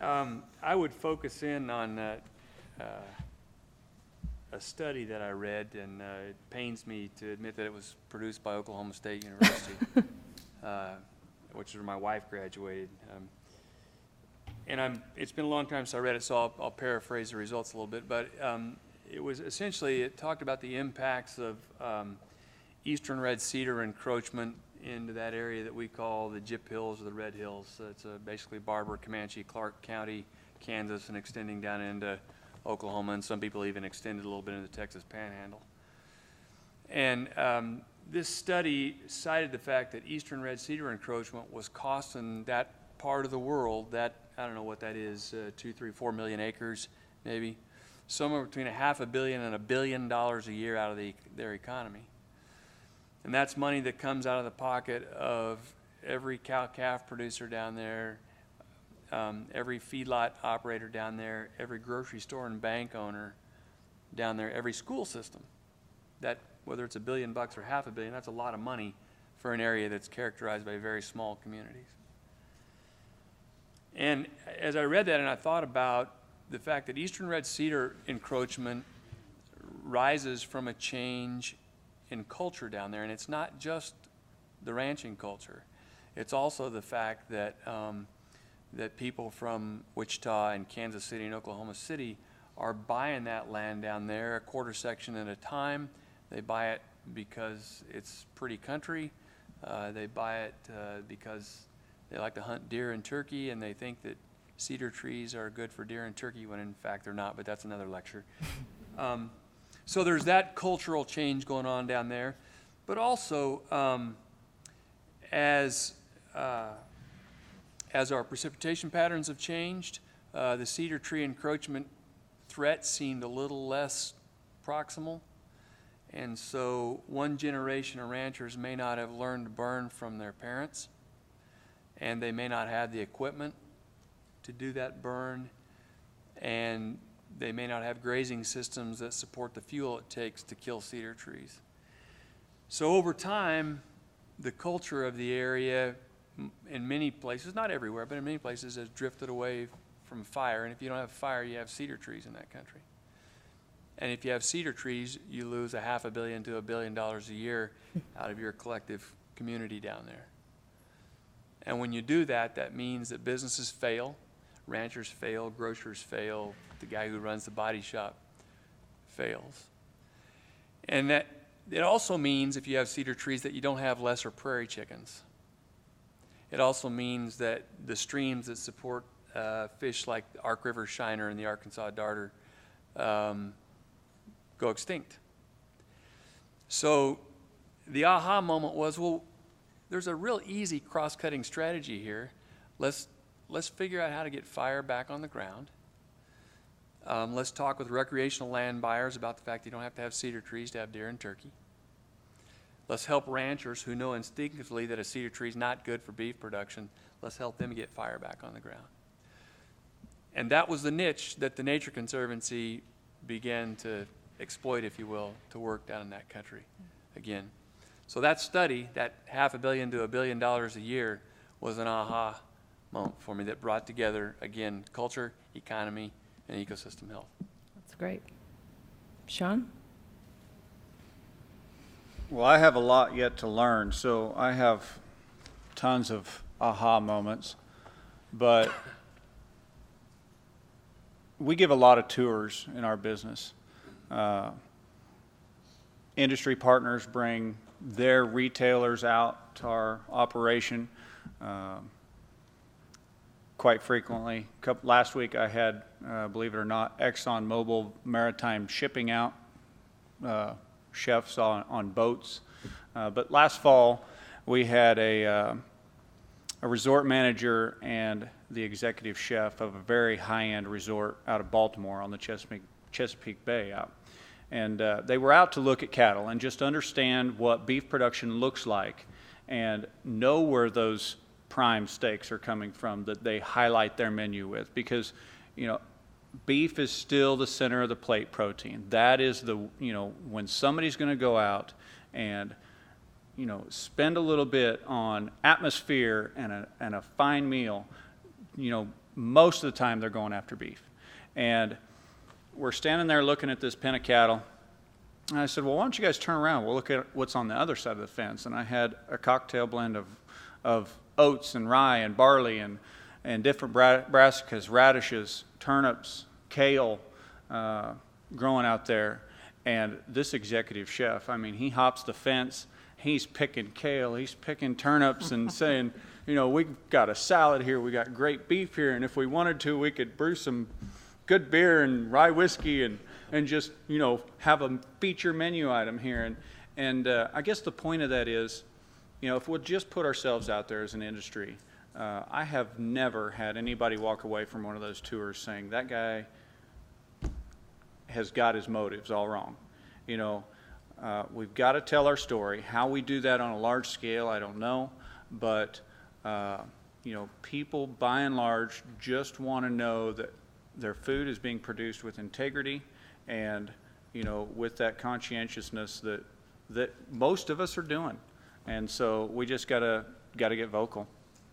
I would focus in on a study that I read, and it pains me to admit that it was produced by Oklahoma State University, which is where my wife graduated. It's been a long time since I read it, so I'll paraphrase the results a little bit. But it talked about the impacts of eastern red cedar encroachment into that area that we call the Gyp Hills or the Red Hills. So it's basically Barber, Comanche, Clark County, Kansas, and extending down into Oklahoma, and some people even extended a little bit into the Texas Panhandle. And this study cited the fact that eastern red cedar encroachment was costing that part of the world, that, I don't know what that is, 2, 3, 4 million acres maybe, somewhere between $500 million and $1 billion a year out of their economy. And that's money that comes out of the pocket of every cow-calf producer down there, every feedlot operator down there, every grocery store and bank owner down there, every school system. That, whether it's $1 billion or $500 million, that's a lot of money for an area that's characterized by very small communities. And as I read that and I thought about the fact that eastern red cedar encroachment rises from a change in culture down there, and it's not just the ranching culture. It's also the fact that that people from Wichita and Kansas City and Oklahoma City are buying that land down there a quarter section at a time. They buy it because it's pretty country. They buy it because they like to hunt deer and turkey, and they think that cedar trees are good for deer and turkey, when in fact they're not, but that's another lecture. So there's that cultural change going on down there. But also, as our precipitation patterns have changed, the cedar tree encroachment threat seemed a little less proximal. And so one generation of ranchers may not have learned to burn from their parents, and they may not have the equipment to do that burn, and they may not have grazing systems that support the fuel it takes to kill cedar trees. So over time, the culture of the area in many places, not everywhere, but in many places, has drifted away from fire. And if you don't have fire, you have cedar trees in that country. And if you have cedar trees, you lose $500 million to $1 billion a year out of your collective community down there. And when you do that, that means that businesses fail, ranchers fail, grocers fail, the guy who runs the body shop fails. And that it also means, if you have cedar trees, that you don't have lesser prairie chickens. It also means that the streams that support fish like the Ark River shiner and the Arkansas darter go extinct. So the aha moment was, well, there's a real easy cross-cutting strategy here. Let's figure out how to get fire back on the ground. Let's talk with recreational land buyers about the fact you don't have to have cedar trees to have deer and turkey. Let's help ranchers who know instinctively that a cedar tree is not good for beef production. Let's help them get fire back on the ground. And that was the niche that the Nature Conservancy began to exploit, if you will, to work down in that country again. So that study, that $500 million to $1 billion a year, was an aha moment for me that brought together, again, culture, economy, and ecosystem health. That's great. Sean? Well, I have a lot yet to learn, so I have tons of aha moments. But we give a lot of tours in our business. Industry partners bring their retailers out to our operation quite frequently. Last week I had, believe it or not, ExxonMobil Maritime Shipping out, chefs on boats. But last fall we had a resort manager and the executive chef of a very high-end resort out of Baltimore on the Chesapeake Bay out. And they were out to look at cattle and just understand what beef production looks like and know where those prime steaks are coming from that they highlight their menu with, because, you know, beef is still the center of the plate protein. That is the, you know, when somebody's going to go out and, you know, spend a little bit on atmosphere and a fine meal, you know, most of the time they're going after beef. And we're standing there looking at this pen of cattle. And I said, well, why don't you guys turn around? We'll look at what's on the other side of the fence. And I had a cocktail blend of oats and rye and barley and different brassicas, radishes, turnips, kale growing out there. And this executive chef, I mean, he hops the fence. He's picking kale. He's picking turnips and saying, you know, we've got a salad here. We got great beef here. And if we wanted to, we could brew some good beer and rye whiskey and just, you know, have a feature menu item here. And I guess the point of that is, you know, if we'll just put ourselves out there as an industry, I have never had anybody walk away from one of those tours saying that guy has got his motives all wrong. You know, we've got to tell our story. How we do that on a large scale, I don't know. But, you know, people by and large just want to know that their food is being produced with integrity and, you know, with that conscientiousness that most of us are doing. And so we just gotta get vocal.